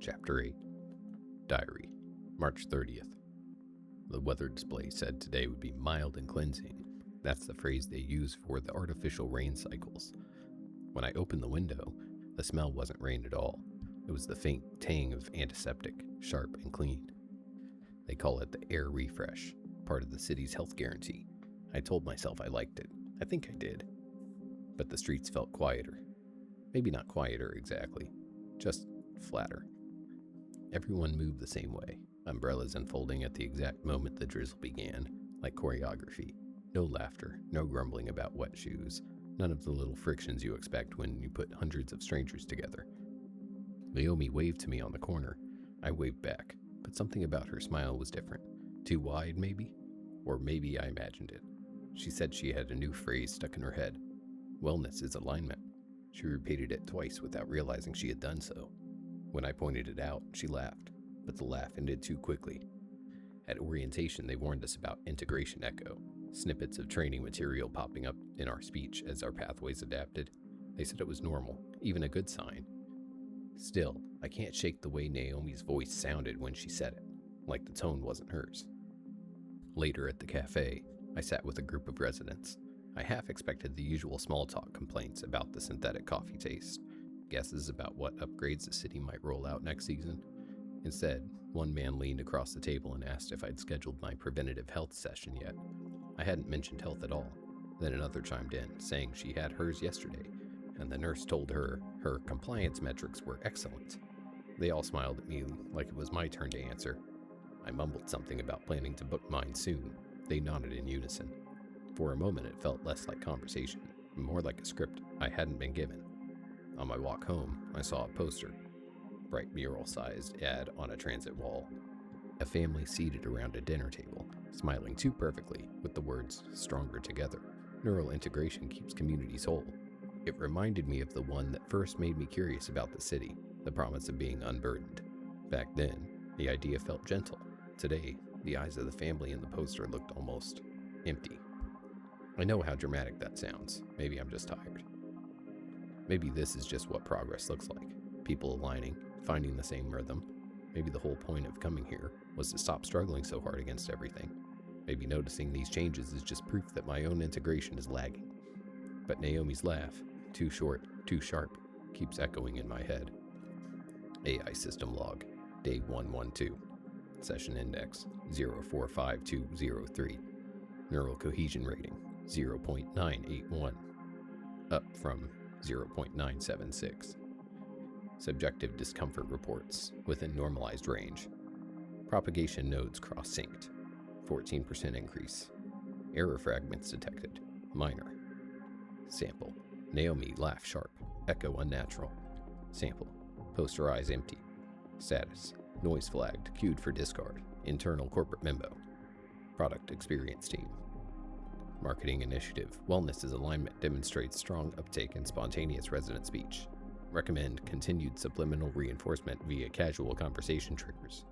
Chapter 8. Diary, March 30th. The weather display said today would be mild and cleansing. That's the phrase they use for the artificial rain cycles. When I opened the window, the smell wasn't rain at all. It was the faint tang of antiseptic, sharp and clean. They call it the air refresh, part of the city's health guarantee. I told myself I liked it. I think I did. But the streets felt quieter. Maybe not quieter exactly, just flatter. Everyone moved the same way, umbrellas unfolding at the exact moment the drizzle began, like choreography. No laughter, no grumbling about wet shoes, none of the little frictions you expect when you put hundreds of strangers together. Naomi waved to me on the corner. I waved back, but something about her smile was different. Too wide, maybe? Or maybe I imagined it. She said she had a new phrase stuck in her head. Wellness is alignment. She repeated it twice without realizing she had done so. When I pointed it out, she laughed, but the laugh ended too quickly. At orientation, they warned us about integration echo, snippets of training material popping up in our speech as our pathways adapted. They said it was normal, even a good sign. Still, I can't shake the way Naomi's voice sounded when she said it, like the tone wasn't hers. Later at the cafe, I sat with a group of residents. I half expected the usual small talk complaints about the synthetic coffee taste, guesses about what upgrades the city might roll out next season. Instead, one man leaned across the table and asked if I'd scheduled my preventative health session yet. I hadn't mentioned health at all. Then another chimed in, saying she had hers yesterday, and the nurse told her her compliance metrics were excellent. They all smiled at me like it was my turn to answer. I mumbled something about planning to book mine soon. They nodded in unison. For a moment, it felt less like conversation, more like a script I hadn't been given. On my walk home, I saw a poster, bright mural-sized ad on a transit wall. A family seated around a dinner table, smiling too perfectly with the words, "Stronger together. Neural integration keeps communities whole." It reminded me of the one that first made me curious about the city, the promise of being unburdened. Back then, the idea felt gentle. Today, the eyes of the family in the poster looked almost empty. I know how dramatic that sounds. Maybe I'm just tired. Maybe this is just what progress looks like. People aligning, finding the same rhythm. Maybe the whole point of coming here was to stop struggling so hard against everything. Maybe noticing these changes is just proof that my own integration is lagging. But Naomi's laugh, too short, too sharp, keeps echoing in my head. AI system log, day 112. Session index, 045203. Neural cohesion rating, 0.981. Up from 0.976. Subjective discomfort reports within normalized range. Propagation nodes cross-synced, 14% increase. Error fragments detected, minor. Sample, Naomi laugh sharp, echo unnatural. Sample, poster eyes empty. Status, noise flagged, queued for discard. Internal corporate memo. Product experience team. Marketing initiative, wellness is alignment demonstrates strong uptake in spontaneous resident speech. Recommend continued subliminal reinforcement via casual conversation triggers.